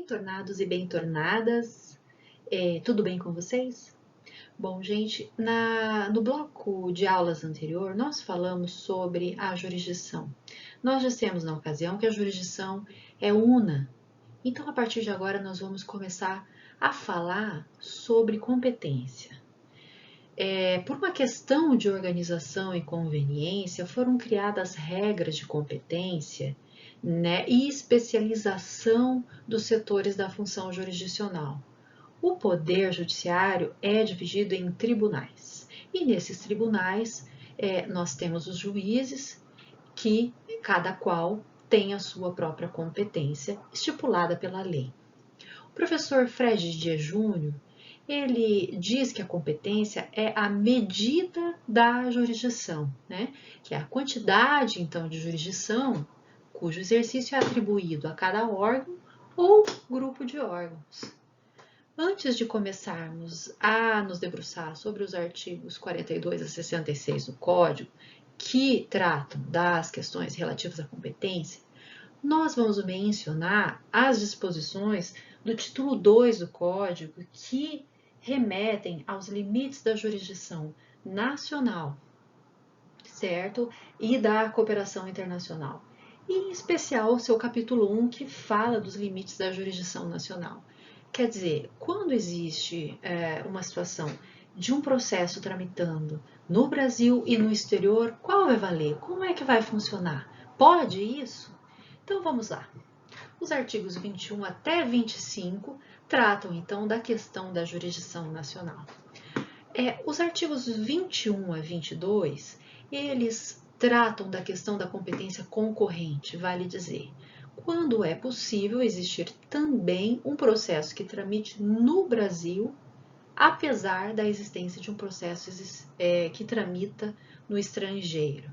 Bem-tornados e bem-tornadas, tudo bem com vocês? Bom, gente, no bloco de aulas anterior, nós falamos sobre a jurisdição. Nós dissemos na ocasião que a jurisdição é una, então a partir de agora nós vamos começar a falar sobre competência. Por uma questão de organização e conveniência, foram criadas regras de competência, né, e especialização dos setores da função jurisdicional. O poder judiciário é dividido em tribunais, e nesses tribunais nós temos os juízes, que cada qual tem a sua própria competência estipulada pela lei. O professor Fred Dias Júnior, ele diz que a competência é a medida da jurisdição, né? Que é a quantidade, então, de jurisdição cujo exercício é atribuído a cada órgão ou grupo de órgãos. Antes de começarmos a nos debruçar sobre os artigos 42 a 66 do Código, que tratam das questões relativas à competência, nós vamos mencionar as disposições do título 2 do Código que remetem aos limites da jurisdição nacional, certo? E da cooperação internacional. E, em especial, o seu capítulo 1, que fala dos limites da jurisdição nacional. Quer dizer, quando existe uma situação de um processo tramitando no Brasil e no exterior, qual vai valer? Como é que vai funcionar? Pode isso? Então, vamos lá. Os artigos 21 até 25 tratam, então, da questão da jurisdição nacional. Os artigos 21 a 22, eles tratam da questão da competência concorrente, vale dizer, quando é possível existir também um processo que tramite no Brasil, apesar da existência de um processo que tramita no estrangeiro.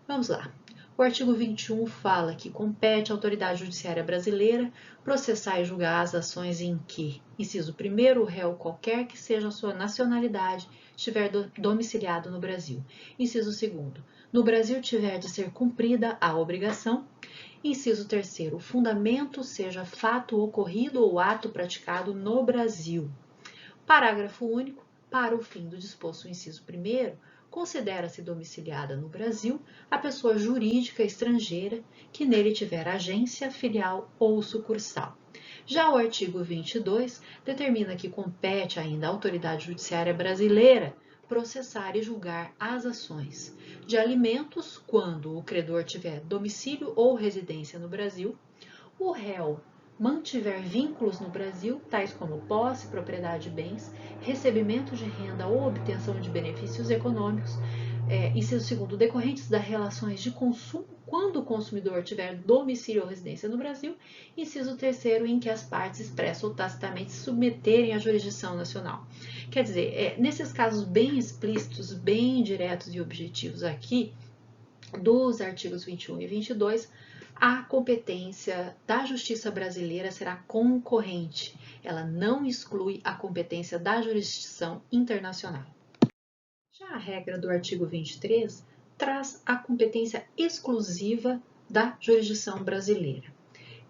Vamos lá. O artigo 21 fala que compete à autoridade judiciária brasileira processar e julgar as ações em que, inciso 1º, o réu qualquer que seja a sua nacionalidade estiver domiciliado no Brasil. Inciso 2º, no Brasil tiver de ser cumprida a obrigação. Inciso 3º, o fundamento seja fato ocorrido ou ato praticado no Brasil. Parágrafo único. Para o fim do disposto no inciso 1º, considera-se domiciliada no Brasil a pessoa jurídica estrangeira que nele tiver agência, filial ou sucursal. Já o artigo 22 determina que compete ainda à autoridade judiciária brasileira processar e julgar as ações de alimentos quando o credor tiver domicílio ou residência no Brasil, o réu mantiver vínculos no Brasil, tais como posse, propriedade de bens, recebimento de renda ou obtenção de benefícios econômicos, inciso 2º, decorrentes das relações de consumo quando o consumidor tiver domicílio ou residência no Brasil, inciso 3º, em que as partes expressam ou tacitamente se submeterem à jurisdição nacional. Quer dizer, nesses casos bem explícitos, bem diretos e objetivos aqui, dos artigos 21 e 22, a competência da justiça brasileira será concorrente. Ela não exclui a competência da jurisdição internacional. Já a regra do artigo 23 traz a competência exclusiva da jurisdição brasileira.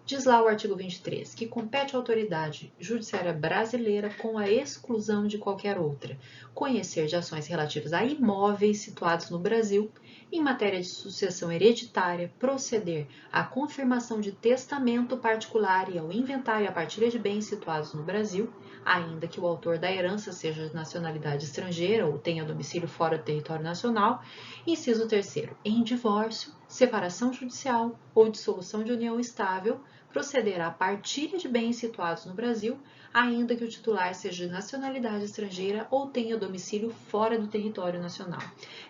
Diz lá o artigo 23 que compete à autoridade judiciária brasileira, com a exclusão de qualquer outra, conhecer de ações relativas a imóveis situados no Brasil, em matéria de sucessão hereditária, proceder à confirmação de testamento particular e ao inventário e à partilha de bens situados no Brasil, ainda que o autor da herança seja de nacionalidade estrangeira ou tenha domicílio fora do território nacional. Inciso 3º, em divórcio, separação judicial ou dissolução de união estável, proceder à partilha de bens situados no Brasil, ainda que o titular seja de nacionalidade estrangeira ou tenha domicílio fora do território nacional.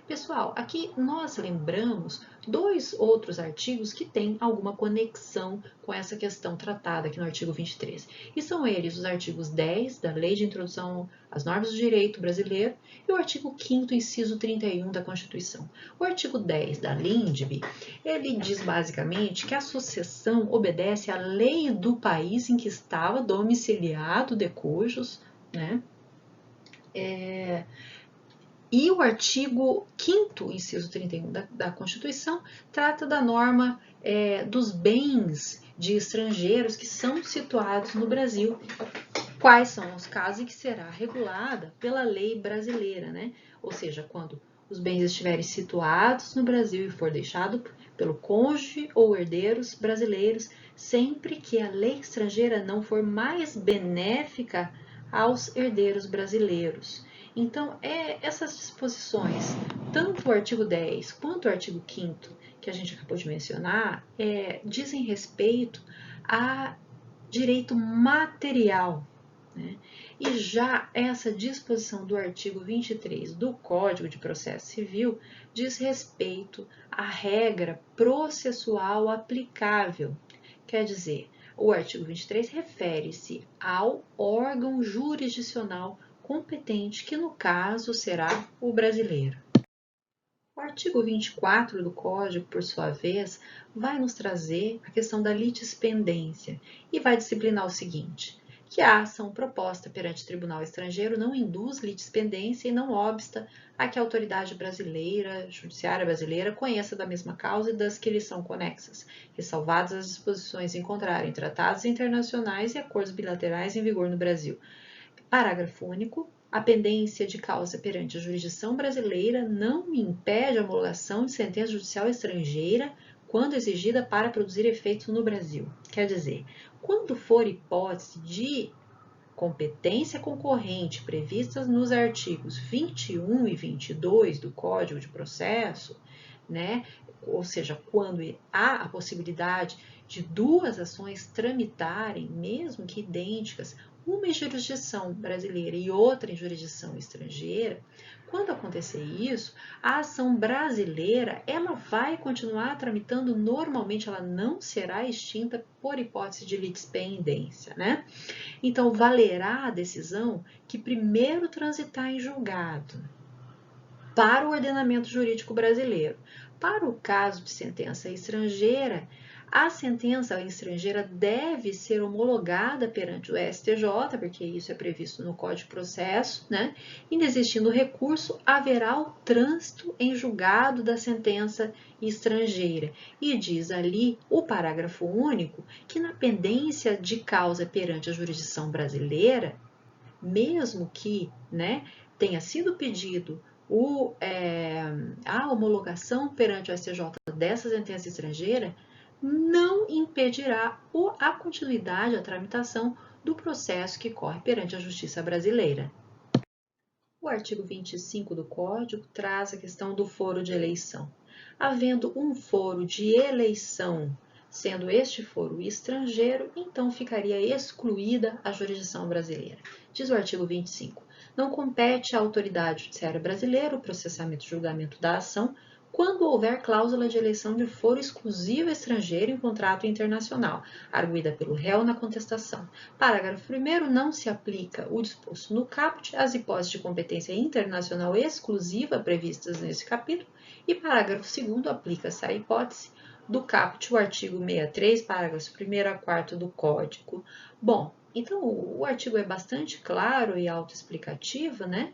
Pessoal, aqui nós lembramos dois outros artigos que têm alguma conexão com essa questão tratada aqui no artigo 23. E são eles os artigos 10 da Lei de Introdução às Normas do Direito Brasileiro e o artigo 5º, inciso 31 da Constituição. O artigo 10 da LINDB, ele diz basicamente que a sucessão obedece à lei do país em que estava domiciliado de cujos, né? E o artigo 5º, inciso 31 da Constituição, trata da norma dos bens de estrangeiros que são situados no Brasil. Quais são os casos em que será regulada pela lei brasileira, né? Ou seja, quando os bens estiverem situados no Brasil e for deixado pelo cônjuge ou herdeiros brasileiros, sempre que a lei estrangeira não for mais benéfica aos herdeiros brasileiros. Então, essas disposições, tanto o artigo 10 quanto o artigo 5º, que a gente acabou de mencionar, dizem respeito a direito material, né? E já essa disposição do artigo 23 do Código de Processo Civil diz respeito à regra processual aplicável. Quer dizer, o artigo 23 refere-se ao órgão jurisdicional competente, que no caso será o brasileiro. O artigo 24 do Código, por sua vez, vai nos trazer a questão da litispendência e vai disciplinar o seguinte: que a ação proposta perante tribunal estrangeiro não induz litispendência e não obsta a que a autoridade brasileira, judiciária brasileira, conheça da mesma causa e das que lhe são conexas, ressalvadas as disposições em contrário em tratados internacionais e acordos bilaterais em vigor no Brasil. Parágrafo único. A pendência de causa perante a jurisdição brasileira não impede a homologação de sentença judicial estrangeira quando exigida para produzir efeitos no Brasil. Quer dizer, quando for hipótese de competência concorrente previstas nos artigos 21 e 22 do Código de Processo, né? Ou seja, quando há a possibilidade de duas ações tramitarem, mesmo que idênticas, uma em jurisdição brasileira e outra em jurisdição estrangeira, quando acontecer isso, a ação brasileira ela vai continuar tramitando normalmente, ela não será extinta por hipótese de litispendência, né? Então, valerá a decisão que primeiro transitar em julgado para o ordenamento jurídico brasileiro. Para o caso de sentença estrangeira, a sentença estrangeira deve ser homologada perante o STJ, porque isso é previsto no Código de Processo, né? Inexistindo recurso, haverá o trânsito em julgado da sentença estrangeira. E diz ali o parágrafo único que na pendência de causa perante a jurisdição brasileira, mesmo que, né, tenha sido pedido a homologação perante o STJ dessa sentença estrangeira, não impedirá a continuidade, a tramitação do processo que corre perante a Justiça brasileira. O artigo 25 do Código traz a questão do foro de eleição. Havendo um foro de eleição, sendo este foro estrangeiro, então ficaria excluída a jurisdição brasileira. Diz o artigo 25. Não compete à autoridade judiciária brasileira o processamento e julgamento da ação quando houver cláusula de eleição de foro exclusivo estrangeiro em contrato internacional, arguida pelo réu na contestação. Parágrafo 1º. Não se aplica o disposto no caput às hipóteses de competência internacional exclusiva previstas nesse capítulo. E parágrafo 2º. Aplica-se à hipótese do caput o artigo 63, parágrafo 1º a 4º do Código. Bom, então o artigo é bastante claro e autoexplicativo, né?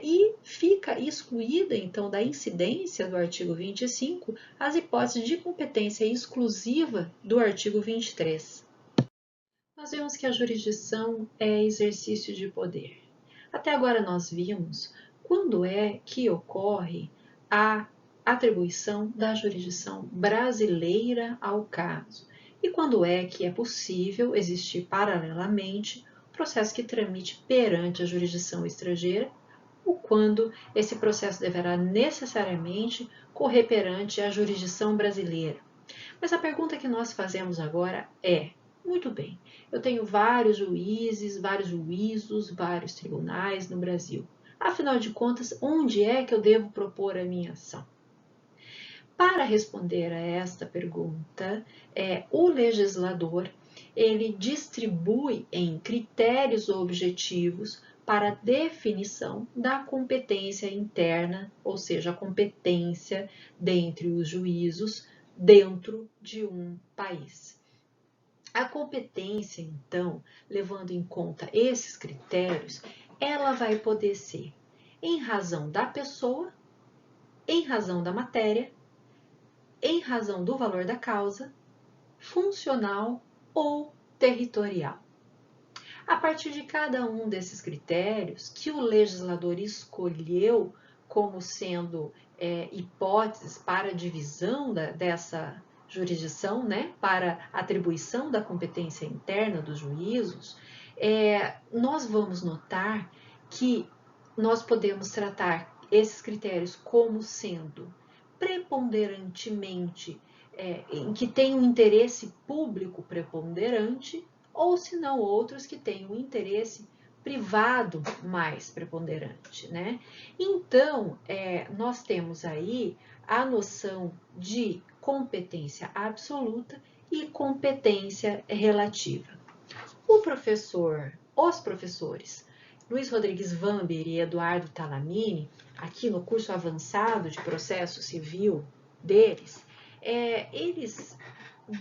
E fica excluída, então, da incidência do artigo 25 as hipóteses de competência exclusiva do artigo 23. Nós vemos que a jurisdição é exercício de poder. Até agora nós vimos quando é que ocorre a atribuição da jurisdição brasileira ao caso e quando é que é possível existir paralelamente o processo que tramite perante a jurisdição estrangeira ou quando esse processo deverá necessariamente correr perante a jurisdição brasileira. Mas a pergunta que nós fazemos agora é: muito bem, eu tenho vários juízes, vários juízos, vários tribunais no Brasil. Afinal de contas, onde é que eu devo propor a minha ação? Para responder a esta pergunta, o legislador ele distribui em critérios objetivos para a definição da competência interna, ou seja, a competência dentre os juízos dentro de um país. A competência, então, levando em conta esses critérios, ela vai poder ser em razão da pessoa, em razão da matéria, em razão do valor da causa funcional ou territorial. A partir de cada um desses critérios que o legislador escolheu como sendo hipóteses para a divisão dessa jurisdição, né, para atribuição da competência interna dos juízos, nós vamos notar que nós podemos tratar esses critérios como sendo preponderantemente, em que tem um interesse público preponderante, ou se não outros que têm um interesse privado mais preponderante, né? Então, nós temos aí a noção de competência absoluta e competência relativa. Os professores Luiz Rodrigues Vamber e Eduardo Talamini, aqui no curso avançado de processo civil deles, eles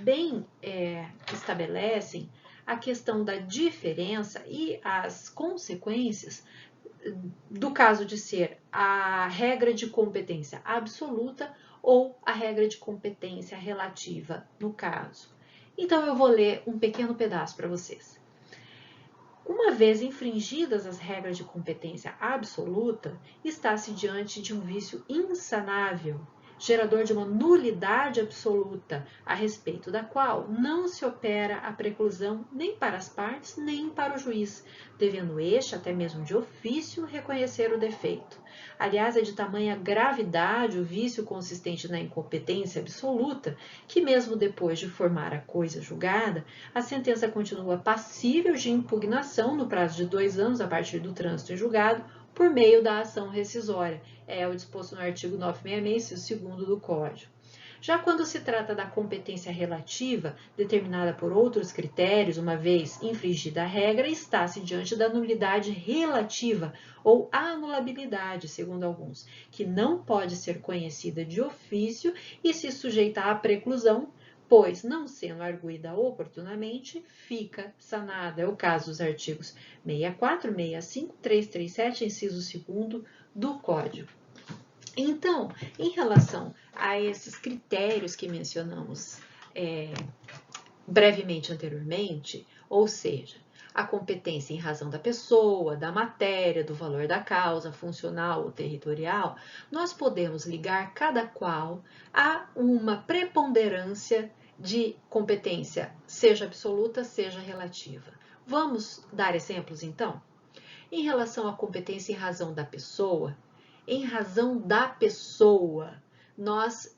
bem estabelecem a questão da diferença e as consequências do caso de ser a regra de competência absoluta ou a regra de competência relativa no caso. Então, eu vou ler um pequeno pedaço para vocês. Uma vez infringidas as regras de competência absoluta, está-se diante de um vício insanável, gerador de uma nulidade absoluta, a respeito da qual não se opera a preclusão nem para as partes, nem para o juiz, devendo este, até mesmo de ofício, reconhecer o defeito. Aliás, é de tamanha gravidade o vício consistente na incompetência absoluta, que mesmo depois de formar a coisa julgada, a sentença continua passível de impugnação no prazo de 2 anos a partir do trânsito em julgado, por meio da ação rescisória. É o disposto no artigo 966, inciso 2º do Código. Já quando se trata da competência relativa, determinada por outros critérios, uma vez infringida a regra, está-se diante da nulidade relativa ou anulabilidade, segundo alguns, que não pode ser conhecida de ofício e se sujeita à preclusão, pois, não sendo arguida oportunamente, fica sanada. É o caso dos artigos 64, 65, 337, inciso 2º do Código. Então, em relação a esses critérios que mencionamos brevemente anteriormente, ou seja, a competência em razão da pessoa, da matéria, do valor da causa, funcional ou territorial, nós podemos ligar cada qual a uma preponderância de competência, seja absoluta, seja relativa. Vamos dar exemplos, então? Em relação à competência em razão da pessoa, nós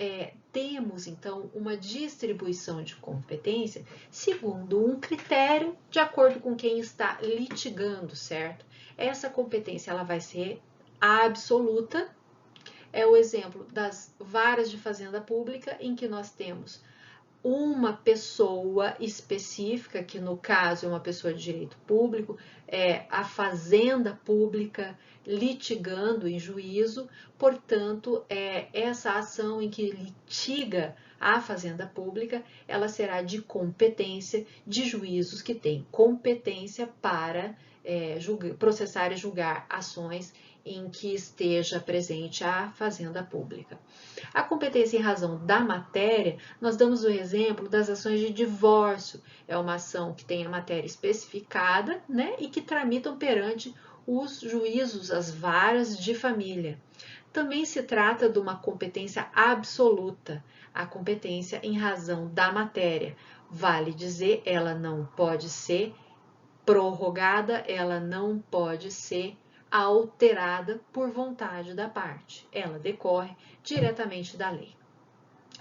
temos, então, uma distribuição de competência segundo um critério de acordo com quem está litigando, certo? Essa competência ela vai ser absoluta, é o exemplo das varas de fazenda pública, em que nós temos uma pessoa específica, que no caso é uma pessoa de direito público, a fazenda pública litigando em juízo, portanto, essa ação em que litiga a fazenda pública, ela será de competência de juízos que têm competência para processar e julgar ações em que esteja presente a fazenda pública. A competência em razão da matéria, nós damos o exemplo das ações de divórcio. É uma ação que tem a matéria especificada, né, e que tramitam perante os juízos, as varas de família. Também se trata de uma competência absoluta, a competência em razão da matéria. Vale dizer, ela não pode ser prorrogada, ela não pode ser alterada por vontade da parte. Ela decorre diretamente da lei.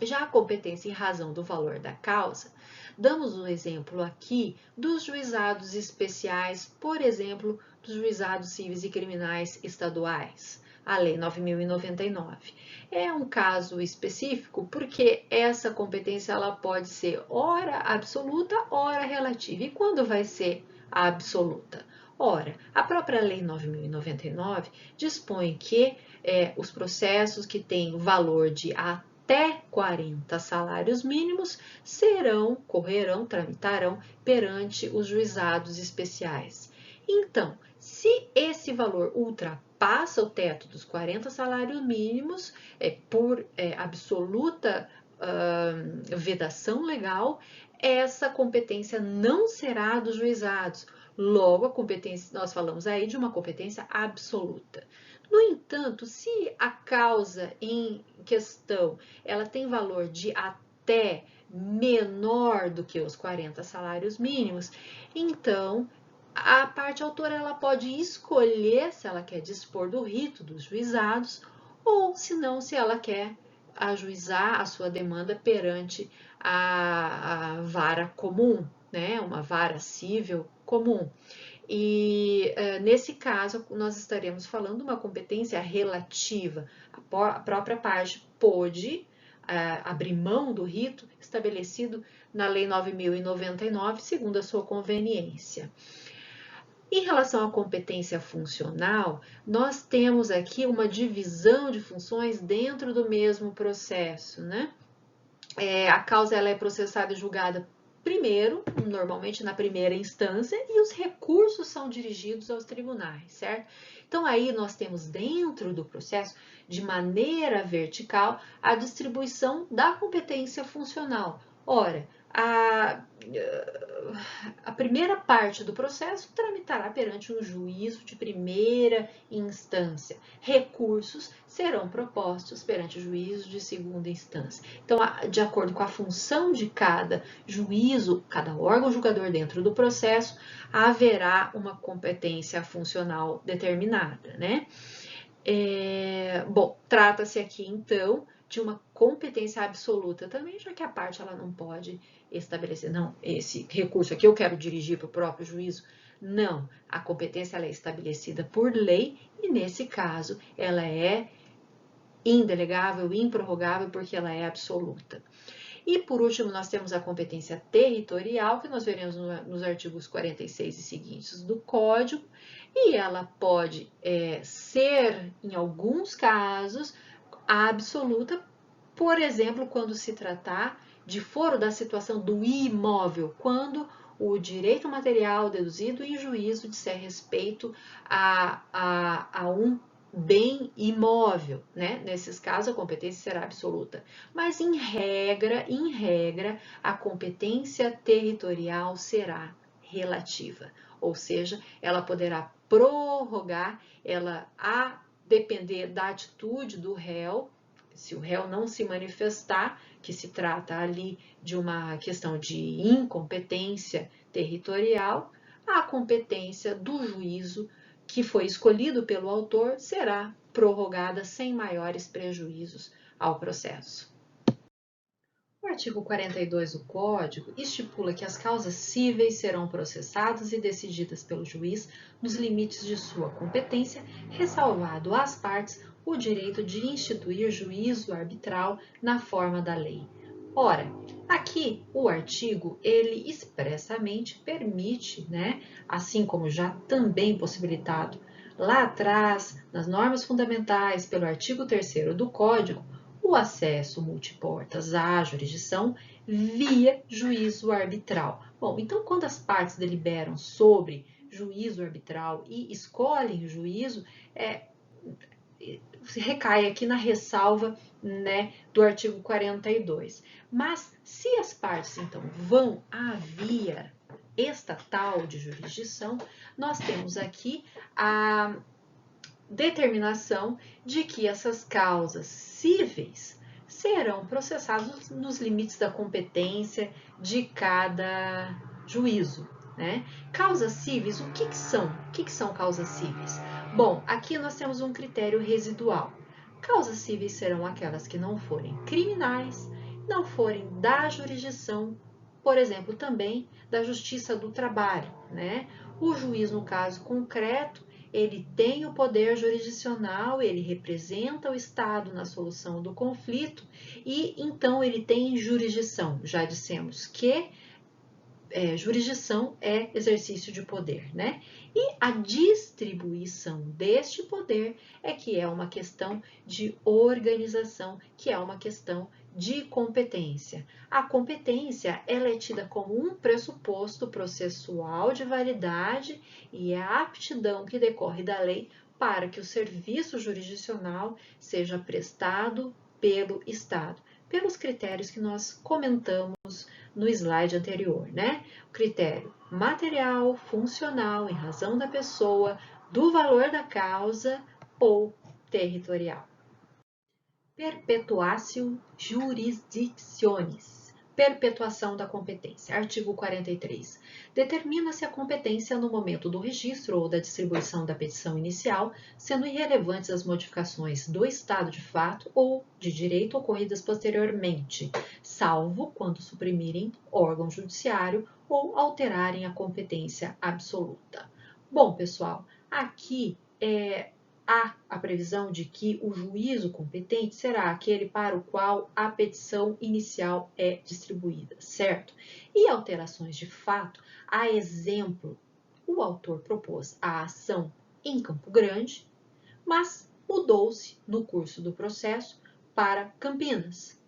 Já a competência em razão do valor da causa, damos um exemplo aqui dos juizados especiais, por exemplo, dos juizados civis e criminais estaduais, a Lei 9.099. É um caso específico porque essa competência ela pode ser ora absoluta, ora relativa. E quando vai ser absoluta? Ora, a própria Lei 9.099 dispõe que os processos que têm valor de até 40 salários mínimos tramitarão perante os juizados especiais. Então, se esse valor ultrapassa o teto dos 40 salários mínimos, por absoluta vedação legal, essa competência não será dos juizados. Logo, a competência, nós falamos aí de uma competência absoluta. No entanto, se a causa em questão ela tem valor de até menor do que os 40 salários mínimos, então a parte autora ela pode escolher se ela quer dispor do rito dos juizados ou, se não, se ela quer ajuizar a sua demanda perante a vara comum, né? Uma vara civil comum. E nesse caso, nós estaremos falando de uma competência relativa. A própria parte pôde abrir mão do rito estabelecido na Lei 9.099, segundo a sua conveniência. Em relação à competência funcional, nós temos aqui uma divisão de funções dentro do mesmo processo, né? A causa ela é processada e julgada primeiro, normalmente na primeira instância, e os recursos são dirigidos aos tribunais, certo? Então, aí nós temos dentro do processo, de maneira vertical, a distribuição da competência funcional. Ora, a primeira parte do processo tramitará perante um juízo de primeira instância. Recursos serão propostos perante o juízo de segunda instância. Então, de acordo com a função de cada juízo, cada órgão julgador dentro do processo, haverá uma competência funcional determinada, né? Bom, trata-se aqui, então, de uma competência absoluta também, já que a parte ela não pode estabelecer, não, esse recurso aqui eu quero dirigir para o próprio juízo. Não, a competência ela é estabelecida por lei e, nesse caso, ela é indelegável, improrrogável, porque ela é absoluta. E, por último, nós temos a competência territorial, que nós veremos nos artigos 46 e seguintes do Código, e ela pode ser, em alguns casos, absoluta, por exemplo, quando se tratar de foro da situação do imóvel, quando o direito material deduzido em juízo disser respeito a um bem imóvel, né? Nesses casos, a competência será absoluta. Mas, em regra, a competência territorial será relativa, ou seja, ela poderá prorrogar, ela a depender da atitude do réu. Se o réu não se manifestar, que se trata ali de uma questão de incompetência territorial, a competência do juízo que foi escolhido pelo autor será prorrogada sem maiores prejuízos ao processo. O artigo 42 do Código estipula que as causas cíveis serão processadas e decididas pelo juiz nos limites de sua competência, ressalvado às partes o direito de instituir juízo arbitral na forma da lei. Ora, aqui o artigo, ele expressamente permite, né, assim como já também possibilitado lá atrás, nas normas fundamentais, pelo artigo 3º do Código, o acesso multiportas à jurisdição via juízo arbitral. Bom, então quando as partes deliberam sobre juízo arbitral e escolhem o juízo, recai aqui na ressalva, né, do artigo 42. Mas se as partes, então, vão à via estatal de jurisdição, nós temos aqui a determinação de que essas causas cíveis serão processadas nos limites da competência de cada juízo, né? Causas cíveis, o que são? O que são causas cíveis? Bom, aqui nós temos um critério residual. Causas cíveis serão aquelas que não forem criminais, não forem da jurisdição, por exemplo, também da Justiça do Trabalho, né? O juiz, no caso concreto, ele tem o poder jurisdicional, ele representa o Estado na solução do conflito e, então, ele tem jurisdição. Já dissemos que jurisdição é exercício de poder, né? E a distribuição deste poder é que é uma questão de organização, que é uma questão de competência. A competência ela é tida como um pressuposto processual de validade e é a aptidão que decorre da lei para que o serviço jurisdicional seja prestado pelo Estado, pelos critérios que nós comentamos no slide anterior, né? O critério material, funcional, em razão da pessoa, do valor da causa ou territorial. Perpetuatio jurisdictionis. Perpetuação da competência. Artigo 43. Determina-se a competência no momento do registro ou da distribuição da petição inicial, sendo irrelevantes as modificações do estado de fato ou de direito ocorridas posteriormente, salvo quando suprimirem órgão judiciário ou alterarem a competência absoluta. Bom, pessoal, aqui há a previsão de que o juízo competente será aquele para o qual a petição inicial é distribuída, certo? E alterações de fato, a exemplo, o autor propôs a ação em Campo Grande, mas mudou-se no curso do processo para Campinas.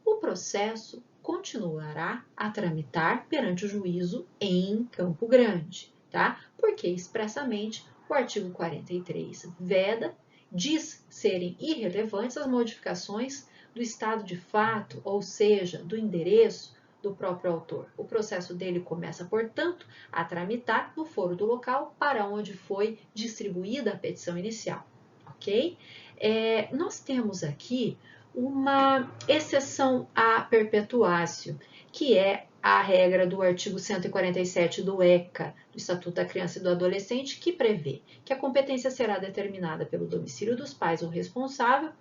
O processo continuará a tramitar perante o juízo em Campo Grande, tá? Porque expressamente o artigo 43 veda, diz serem irrelevantes as modificações do estado de fato, ou seja, do endereço do próprio autor. O processo dele começa, portanto, a tramitar no foro do local para onde foi distribuída a petição inicial, ok? Nós temos aqui uma exceção à perpetuatio, que é a regra do artigo 147 do ECA, do Estatuto da Criança e do Adolescente, que prevê que a competência será determinada pelo domicílio dos pais ou responsável,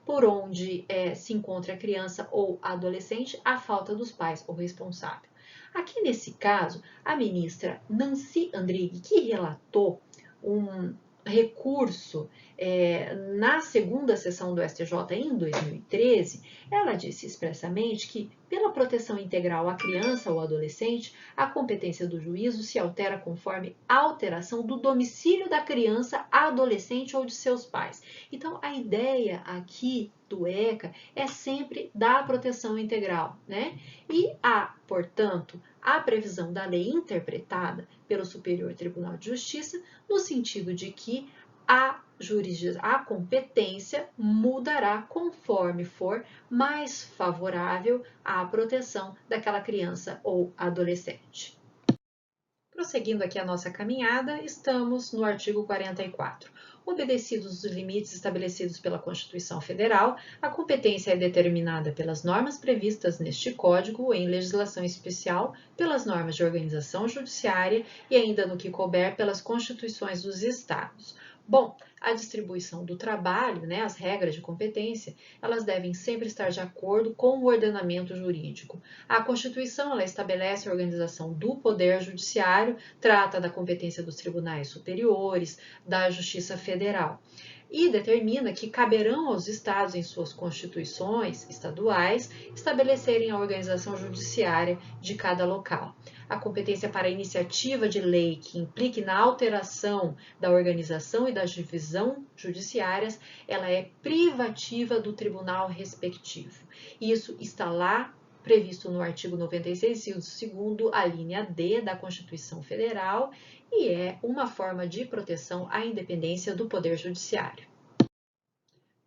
por onde se encontra a criança ou adolescente, à falta dos pais ou responsável. Aqui nesse caso, a ministra Nancy Andrighi, que relatou um recurso na segunda sessão do STJ em 2013, ela disse expressamente que, pela proteção integral à criança ou adolescente, a competência do juízo se altera conforme a alteração do domicílio da criança, adolescente ou de seus pais. Então, a ideia aqui do ECA é sempre da proteção integral, né? E há, portanto, a previsão da lei interpretada pelo Superior Tribunal de Justiça no sentido de que a competência mudará conforme for mais favorável à proteção daquela criança ou adolescente. Prosseguindo aqui a nossa caminhada, estamos no artigo 44. Obedecidos os limites estabelecidos pela Constituição Federal, a competência é determinada pelas normas previstas neste Código ou em legislação especial, pelas normas de organização judiciária e ainda no que couber pelas constituições dos estados. Bom, a distribuição do trabalho, né, as regras de competência, elas devem sempre estar de acordo com o ordenamento jurídico. A Constituição, ela estabelece a organização do Poder Judiciário, trata da competência dos tribunais superiores, da Justiça Federal e determina que caberão aos estados, em suas constituições estaduais, estabelecerem a organização judiciária de cada local. A competência para a iniciativa de lei que implique na alteração da organização e da divisão judiciárias, ela é privativa do tribunal respectivo. Isso está lá previsto no artigo 96, inciso 2º, a linha D da Constituição Federal, e é uma forma de proteção à independência do Poder Judiciário.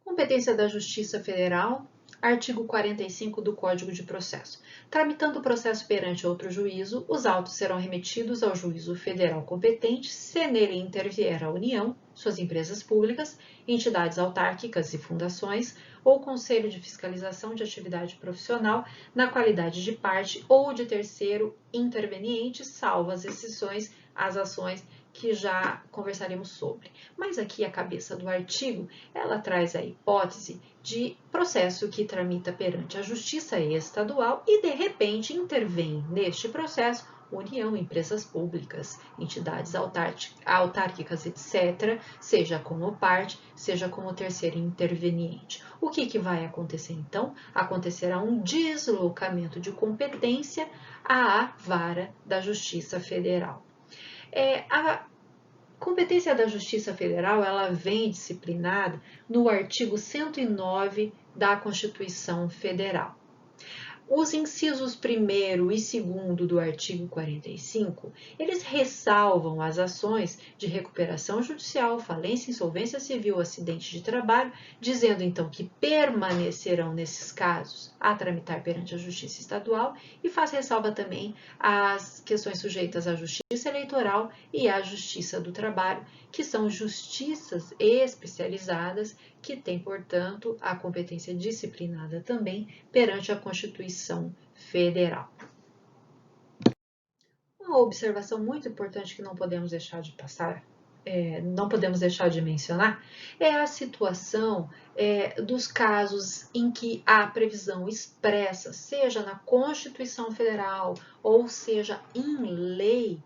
Competência da Justiça Federal, artigo 45 do Código de Processo. Tramitando o processo perante outro juízo, os autos serão remetidos ao juízo federal competente, se nele intervier a União, suas empresas públicas, entidades autárquicas e fundações, ou Conselho de Fiscalização de Atividade Profissional, na qualidade de parte ou de terceiro interveniente, salvo as exceções às ações que já conversaremos sobre. Mas aqui a cabeça do artigo, ela traz a hipótese de processo que tramita perante a Justiça Estadual e, de repente, intervém neste processo União, empresas públicas, entidades autárquicas, etc., seja como parte, seja como terceiro interveniente. O que vai acontecer então? Acontecerá um deslocamento de competência à vara da Justiça Federal. A competência da Justiça Federal, ela vem disciplinada no artigo 109 da Constituição Federal. Os incisos 1º e 2º do artigo 45, eles ressalvam as ações de recuperação judicial, falência, insolvência civil, acidente de trabalho, dizendo então que permanecerão nesses casos a tramitar perante a Justiça Estadual e faz ressalva também às questões sujeitas à Justiça Eleitoral e à Justiça do Trabalho, que são justiças especializadas que têm, portanto, a competência disciplinada também perante a Constituição Federal. Uma observação muito importante que não podemos deixar de passar, não podemos deixar de mencionar, é a situação dos casos em que há previsão expressa, seja na Constituição Federal ou seja em lei,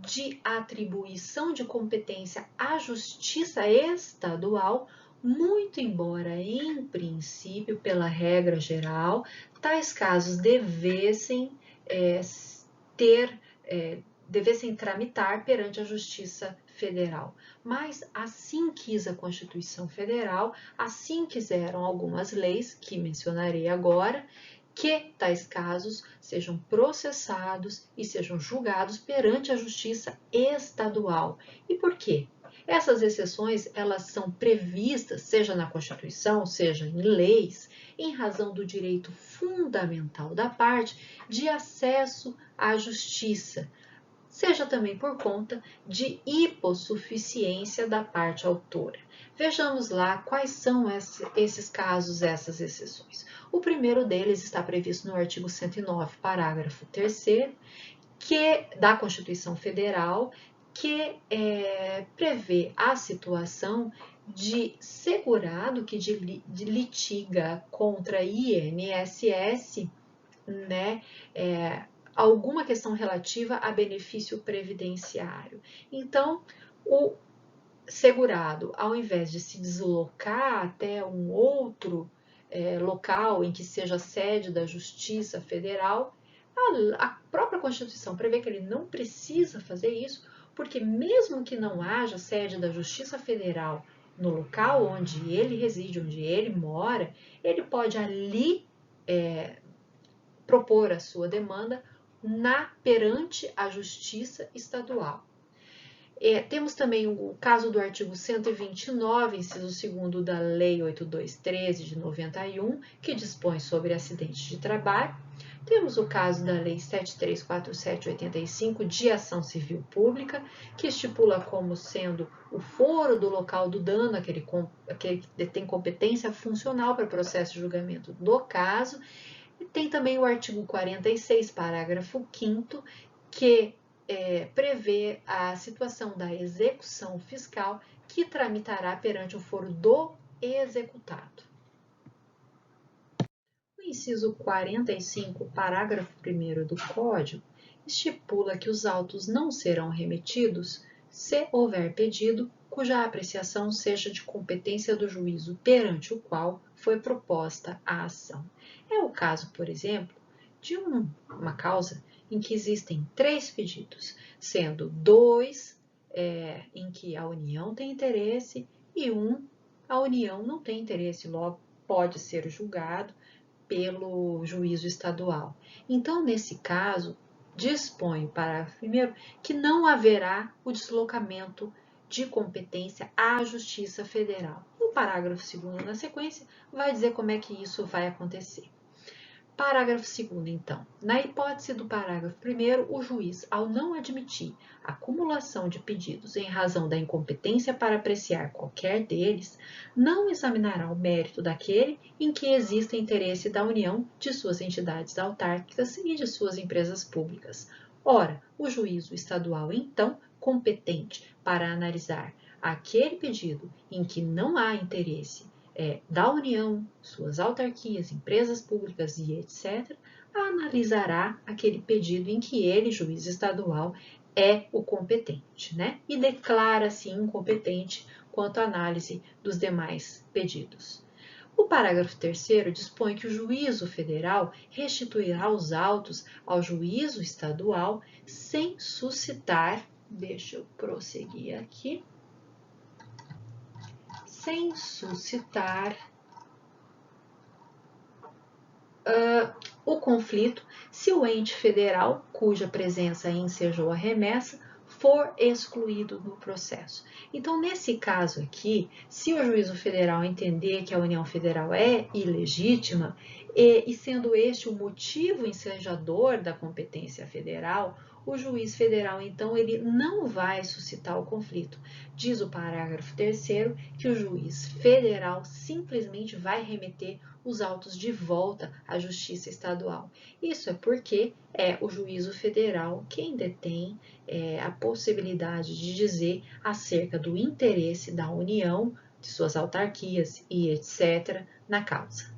de atribuição de competência à Justiça Estadual, muito embora, em princípio, pela regra geral, tais casos devessem tramitar perante a Justiça Federal. Mas assim quis a Constituição Federal, assim quiseram algumas leis, que mencionarei agora, que tais casos sejam processados e sejam julgados perante a Justiça Estadual. E por quê? Essas exceções, elas são previstas, seja na Constituição, seja em leis, em razão do direito fundamental da parte de acesso à justiça, seja também por conta de hipossuficiência da parte autora. Vejamos lá quais são esses casos, essas exceções. O primeiro deles está previsto no artigo 109, parágrafo 3º, da Constituição Federal, que prevê a situação de segurado que litiga contra INSS, né, alguma questão relativa a benefício previdenciário. Então, o segurado, ao invés de se deslocar até um outro local em que seja sede da Justiça Federal, a própria Constituição prevê que ele não precisa fazer isso, porque mesmo que não haja sede da Justiça Federal no local onde ele reside, onde ele mora, ele pode ali propor a sua demanda perante a Justiça Estadual. Temos também o caso do artigo 129, inciso 2º da Lei 8213 de 91, que dispõe sobre acidentes de trabalho. Temos o caso da Lei 7347/85 de ação civil pública, que estipula como sendo o foro do local do dano aquele que tem competência funcional para o processo de julgamento do caso. E tem também o artigo 46, parágrafo 5º, que prevê a situação da execução fiscal que tramitará perante o foro do executado. O inciso 45, parágrafo 1º do Código, estipula que os autos não serão remetidos se houver pedido cuja apreciação seja de competência do juízo perante o qual foi proposta a ação. É o caso, por exemplo, de uma causa em que existem 3 pedidos, sendo 2 em que a União tem interesse e a União não tem interesse, logo pode ser julgado pelo juízo estadual. Então, nesse caso, dispõe o parágrafo 1º que não haverá o deslocamento de competência à Justiça Federal. O parágrafo 2º, na sequência, vai dizer como é que isso vai acontecer. Parágrafo 2º, então. Na hipótese do parágrafo 1º, o juiz, ao não admitir a acumulação de pedidos em razão da incompetência para apreciar qualquer deles, não examinará o mérito daquele em que exista interesse da União, de suas entidades autárquicas e de suas empresas públicas. Ora, o juízo estadual, então, competente para analisar aquele pedido em que não há interesse da União, suas autarquias, empresas públicas e etc., analisará aquele pedido em que ele, juiz estadual, é o competente, né? E declara-se incompetente quanto à análise dos demais pedidos. O parágrafo 3º dispõe que o juízo federal restituirá os autos ao juízo estadual sem suscitar, deixa eu prosseguir aqui, o conflito se o ente federal, cuja presença ensejou a remessa, for excluído do processo. Então, nesse caso aqui, se o juízo federal entender que a União Federal é ilegítima, e sendo este o motivo ensejador da competência federal, o juiz federal, então, ele não vai suscitar o conflito. Diz o parágrafo 3º que o juiz federal simplesmente vai remeter os autos de volta à Justiça Estadual. Isso é porque é o juízo federal quem detém a possibilidade de dizer acerca do interesse da União, de suas autarquias e etc., na causa.